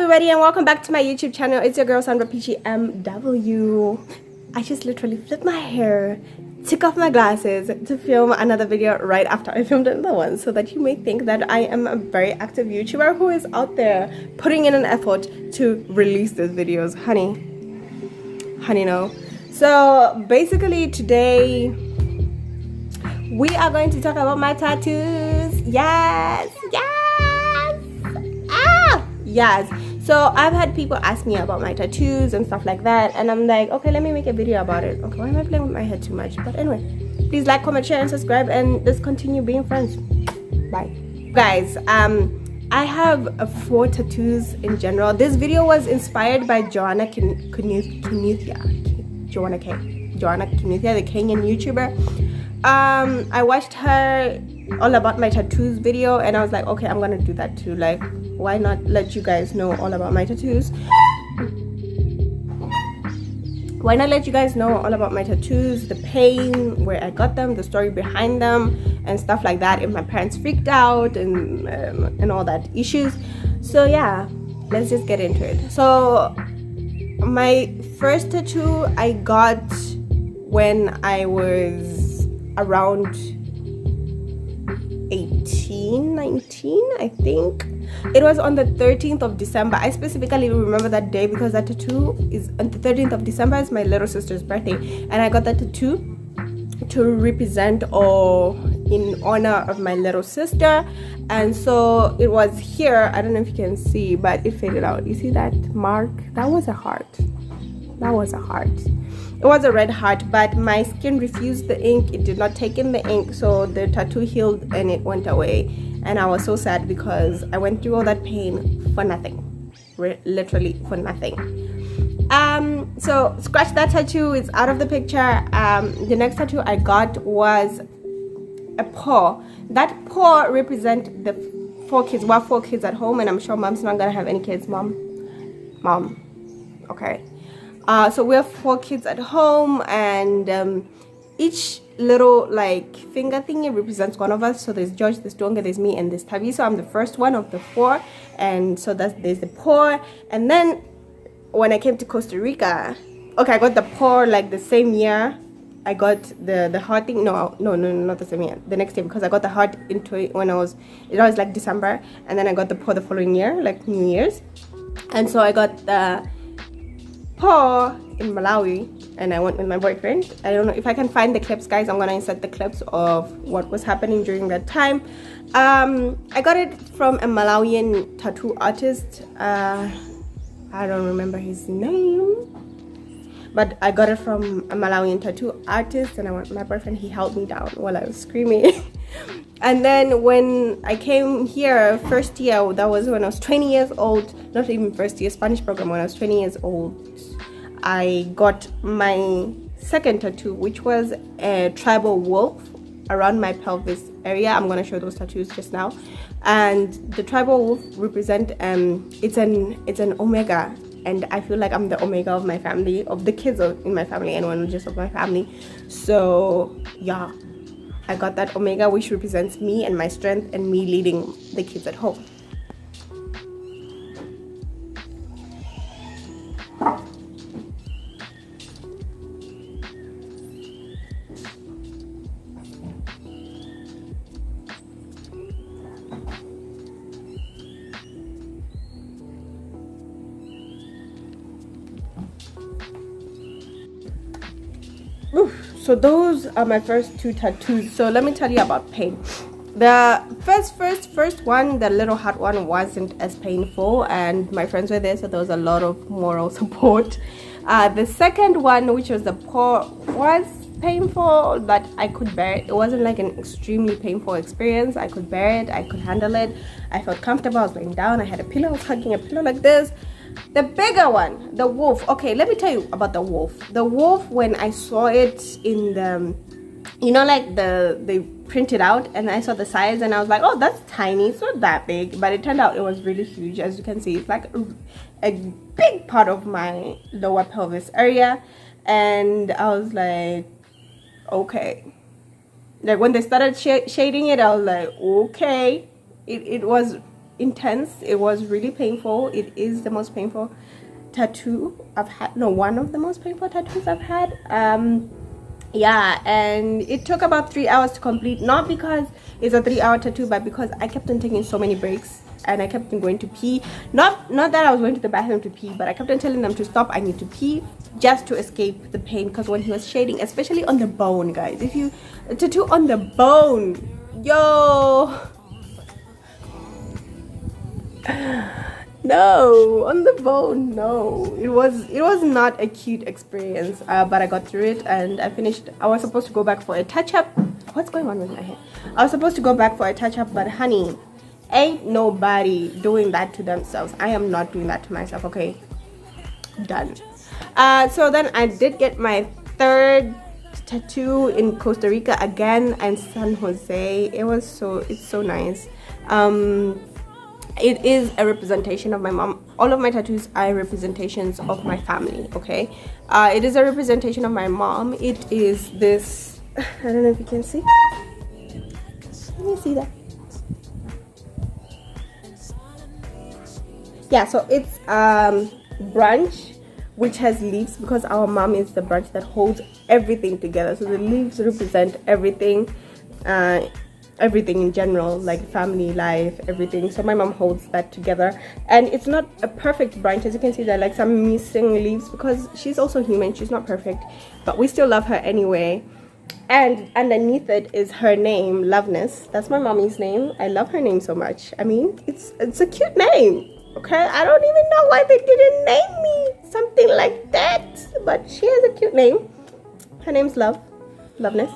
everybody, and welcome back to my YouTube channel. It's your girl Sandra Peachy MW. I just literally flipped my hair, took off my glasses to film another video right after I filmed another one, so that you may think that I am a very active YouTuber who is out there putting in an effort to release these videos. Honey no. So basically today we are going to talk about my tattoos. Yes. So I've had people ask me about my tattoos and stuff like that, and I'm like, okay, let me make a video about it. Okay, why am I playing with my head too much? But anyway, please like, comment, share, and subscribe, and let's continue being friends. Bye, guys. I have 4 tattoos in general. This video was inspired by Joanna Kinuthia, the Kenyan YouTuber. I watched her all about my tattoos video, and I was like, okay, I'm gonna do that too. Like, why not let you guys know all about my tattoos? Why not let you guys know all about my tattoos, the pain, where I got them, the story behind them, and stuff like that, if my parents freaked out and all that issues. So yeah, let's just get into it. So my first tattoo I got when I was around 18, 19, I think. It was on the 13th of December. I specifically remember that day because that tattoo is on the 13th of December. Is my little sister's birthday, and I got that tattoo to represent or in honor of my little sister. And so it was here. I don't know if you can see, but it faded out. You see that mark? That was a heart. It was a red heart, but my skin refused the ink. It did not take in the ink, so the tattoo healed and it went away. And I was so sad because I went through all that pain for nothing, literally for nothing. So scratch that tattoo, it's out of the picture. The next tattoo I got was a paw. That paw represents the 4 kids. We have 4 kids at home, and I'm sure mom's not gonna have any kids. Mom, okay. So we have 4 kids at home, and each little like finger thingy represents one of us. So there's George, there's Donga, there's me, and there's Tavi. So I'm the first one of the 4, and so there's the paw. And then when I came to Costa Rica, okay, I got the paw like the same year I got the heart thing. No, not the same year, the next year, because I got the heart into it when it was like December, and then I got the paw the following year, like New Year's. And so I got the paw in Malawi, and I went with my boyfriend. I don't know if I can find the clips, guys. I'm gonna insert the clips of what was happening during that time. I got it from a Malawian tattoo artist. I don't remember his name, but I got it from a Malawian tattoo artist, and I went with my boyfriend. He held me down while I was screaming. And then when I came here first year, that was when I was 20 years old. Not even first year, Spanish program. When I was 20 years old, I got my second tattoo, which was a tribal wolf around my pelvis area. I'm gonna show those tattoos just now. And the tribal wolf represent it's an omega, and I feel like I'm the omega of my family, of the kids in my family, and one just of my family. So yeah, I got that omega, which represents me and my strength and me leading the kids at home. So those are my first 2 tattoos. So let me tell you about pain. The first one, the little heart one, wasn't as painful, and my friends were there, so there was a lot of moral support. The second one, which was the paw, was painful, but I could bear it. It wasn't like an extremely painful experience. I could bear it, I could handle it. I felt comfortable. I was laying down, I had a pillow, I was hugging a pillow like this. The bigger one, the wolf. Okay, let me tell you about the wolf. The wolf, when I saw it in the, you know, like they printed out, and I saw the size, and I was like, oh, that's tiny, it's not that big. But it turned out it was really huge. As you can see, it's like a big part of my lower pelvis area. And I was like, okay. Like when they started shading it, I was like, okay. It was intense. It was really painful. It is the most painful tattoo I've had. No, one of the most painful tattoos I've had. Yeah, and it took about 3 hours to complete, not because it's a 3-hour tattoo, but because I kept on taking so many breaks and I kept on going to pee. Not that I was going to the bathroom to pee, but I kept on telling them to stop, I need to pee, just to escape the pain. Because when he was shading, especially on the bone, guys, if you tattoo on the bone, yo, no, on the bone, no, it was not a cute experience, but I got through it and I finished. I was supposed to go back for a touch-up. What's going on with my hair? I was supposed to go back for a touch-up, but honey, ain't nobody doing that to themselves. I am not doing that to myself. Okay, done. So then I did get my third tattoo in Costa Rica again, and San Jose. It's so nice. It is a representation of my mom. All of my tattoos are representations of my family. Okay, it is a representation of my mom. It is this, I don't know if you can see. Can you see that? Yeah, so it's branch which has leaves, because our mom is the branch that holds everything together. So the leaves represent everything, everything in general, like family life, everything. So my mom holds that together, and it's not a perfect branch. As you can see, there are like some missing leaves because she's also human. She's not perfect, but we still love her anyway. And underneath it is her name, Loveness. That's my mommy's name. I love her name so much. I mean, it's a cute name. Okay, I don't even know why they didn't name me something like that, but she has a cute name. Her name's Loveness.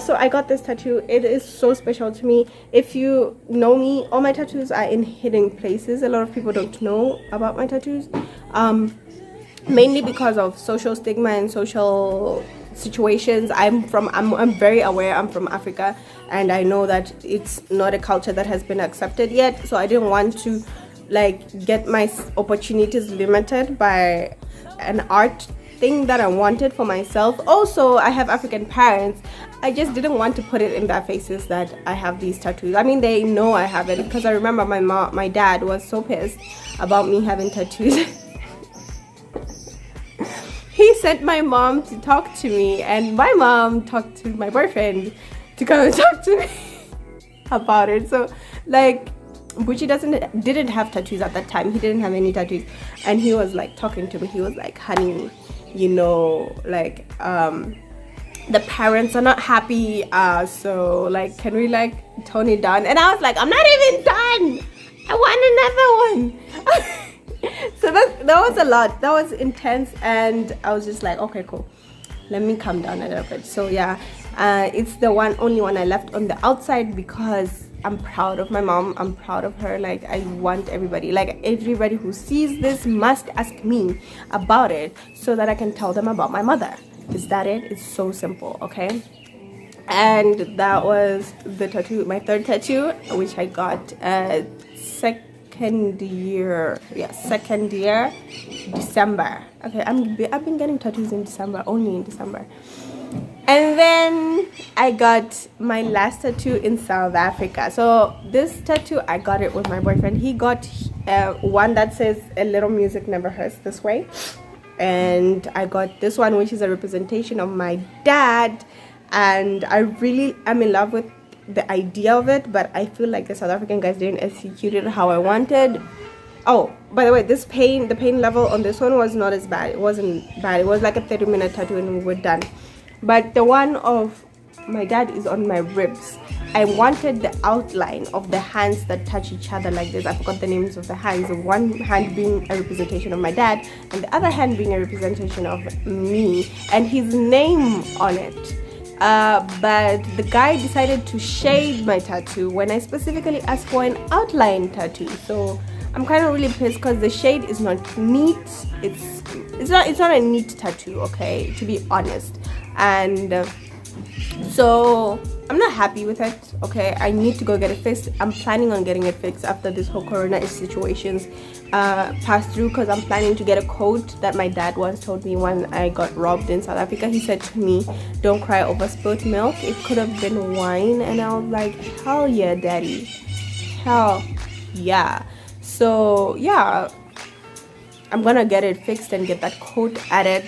So I got this tattoo. It is so special to me. If you know me, all my tattoos are in hidden places. A lot of people don't know about my tattoos, mainly because of social stigma and social situations. I'm very aware I'm from Africa, and I know that it's not a culture that has been accepted yet. So I didn't want to like get my opportunities limited by an art thing that I wanted for myself. Also, I have African parents. I just didn't want to put it in their faces that I have these tattoos. I mean, they know I have it, because I remember my dad was so pissed about me having tattoos. He sent my mom to talk to me, and my mom talked to my boyfriend to come and talk to me about it. So like, Bucci didn't have tattoos at that time. He didn't have any tattoos, and he was like talking to me. He was like, honey, you know, like the parents are not happy, so like, can we like tone it down? And I was like, I'm not even done, I want another one. So that was a lot. That was intense, and I was just like, okay, cool, let me calm down a little bit. So yeah, it's the only one I left on the outside, because I'm proud of my mom. I'm proud of her. Like, I want everybody who sees this must ask me about it, so that I can tell them about my mother. Is that it? It's so simple. Okay, and that was the tattoo, my third tattoo, which I got second year December. Okay, I've been getting tattoos in December, only in December. And then I got my last tattoo in South Africa. So this tattoo, I got it with my boyfriend. He got one that says "A little music never hurts" this way, and I got this one, which is a representation of my dad. And I really am in love with the idea of it, but I feel like the South African guys didn't execute it how I wanted. Oh, by the way, the pain level on this one was not as bad. It wasn't bad. It was like a 30-minute tattoo and we were done. But the one of my dad is on my ribs. I wanted the outline of the hands that touch each other like this. I forgot the names of the hands. One hand being a representation of my dad, and the other hand being a representation of me, and his name on it. But the guy decided to shade my tattoo when I specifically asked for an outline tattoo. So I'm kind of really pissed, because the shade is not neat. It's not a neat tattoo, okay, to be honest. And so I'm not happy with it. Okay, I need to go get it fixed. I'm planning on getting it fixed after this whole corona situations pass through, because I'm planning to get a coat that my dad once told me when I got robbed in South Africa. He said to me, don't cry over spilt milk. It could have been wine. And I was like, hell yeah, daddy, hell yeah, so yeah, I'm gonna get it fixed and get that coat added,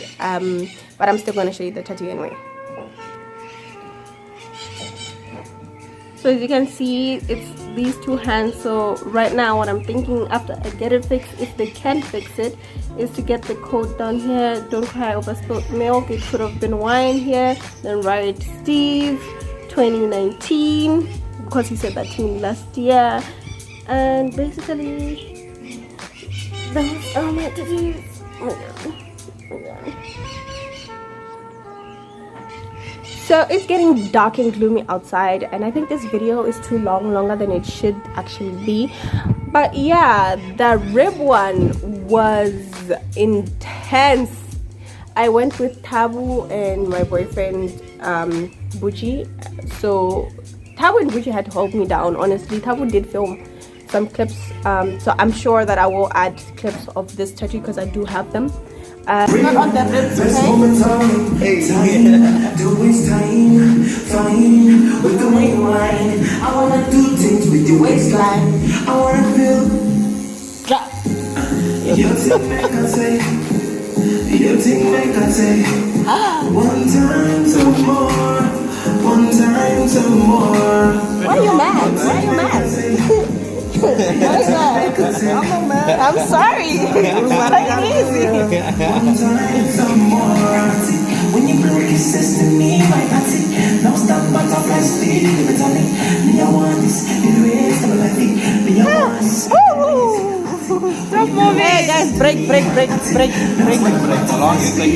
but I'm still gonna show you the tattoo anyway. So as you can see, it's these two hands. So right now what I'm thinking after I get it fixed, if they can fix it, is to get the coat down here. Don't cry over spilled milk. It could have been wine here. Then write Steve 2019 because he said that to me last year. And basically those are my tattoos. Oh my god. Oh my god. So it's getting dark and gloomy outside, and I think this video is too longer than it should actually be. But yeah, the rib one was intense. I went with Tabu and my boyfriend Buchi. So Tabu and Buchi had to hold me down. Honestly, Tabu did film some clips, so I'm sure that I will add clips of this tattoo because I do have them. Not on the ribs, okay? Don't waste time, fine with the white wine. I wanna do things with your waistline. I wanna feel drop. Your thing make I say, your thing make I say. One time some more, one time some more. Why are you mad? Why are you mad? What is that? I'm mad. I'm sorry. Take it easy. One time some more. When you blow kisses to me, my party. No stop butterfly speed. Give it to me. Me I want this. It rains double like me. Me I want this. Stop moving. Hey guys, break. How long is it?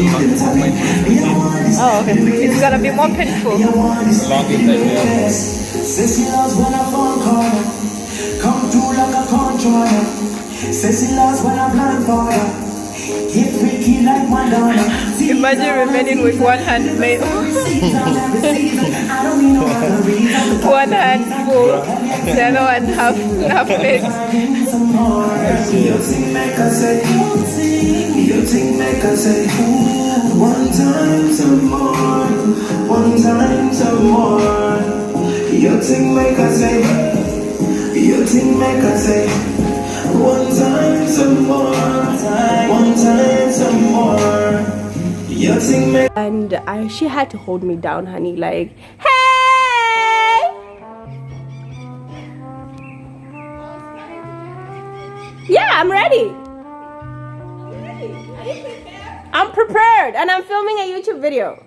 Oh, okay. It's gonna be more painful. How long is it? Says he loves when I phone call. Come through like a controller. Says he loves when I blindfold. Get freaky like Madonna. Imagine remaining with one hand made. One hand full, the other one half made. Your thing make us say, your thing make us say, one time some more, one time some more. Your thing make us say, your thing make us say, one time some more, one time some more. Your thing make. And she had to hold me down, honey. Like, hey, yeah, I'm ready. I'm prepared, and I'm filming a YouTube video.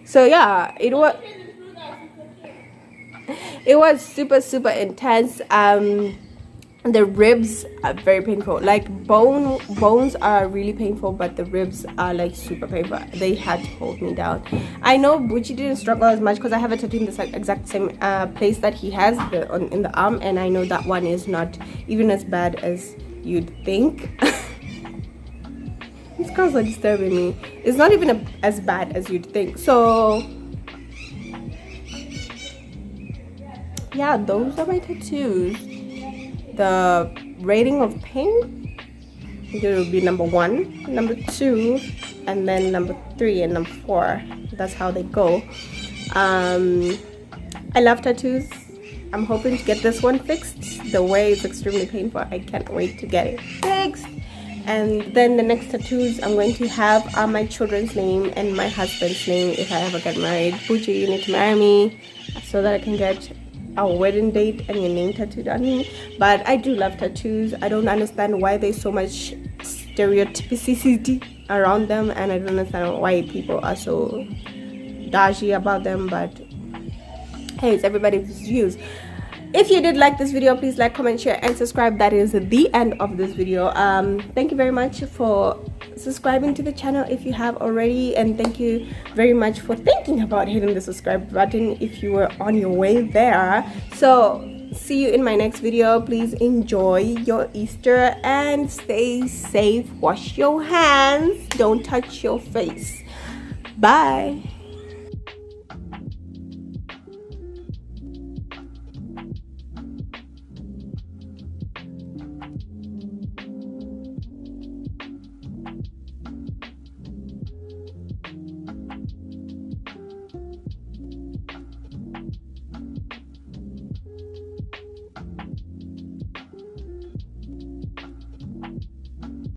So yeah, it was super intense. The ribs are very painful. Like bones are really painful, but the ribs are like super painful. They had to hold me down. I know Buchi didn't struggle as much because I have a tattoo in the exact same place that he has in the arm, and I know that one is not even as bad as you'd think. These girls are disturbing me. It's not even as bad as you'd think. So yeah, those are my tattoos. The rating of pain, it will be number 1, number 2, and then number 3 and number 4. That's how they go. I love tattoos. I'm hoping to get this one fixed. The way it's extremely painful, I can't wait to get it fixed. And then the next tattoos I'm going to have are my children's name and my husband's name if I ever get married. Buchi, you need to marry me so that I can get our wedding date and your name tattooed on me. But I do love tattoos. I don't understand why there's so much stereotypicity around them, and I don't understand why people are so dodgy about them. But hey, it's everybody's views. If you did like this video, please like, comment, share, and subscribe. That is the end of this video. Thank you very much for subscribing to the channel if you have already, and thank you very much for thinking about hitting the subscribe button if you were on your way there. So see you in my next video. Please enjoy your Easter and stay safe. Wash your hands, don't touch your face. Bye.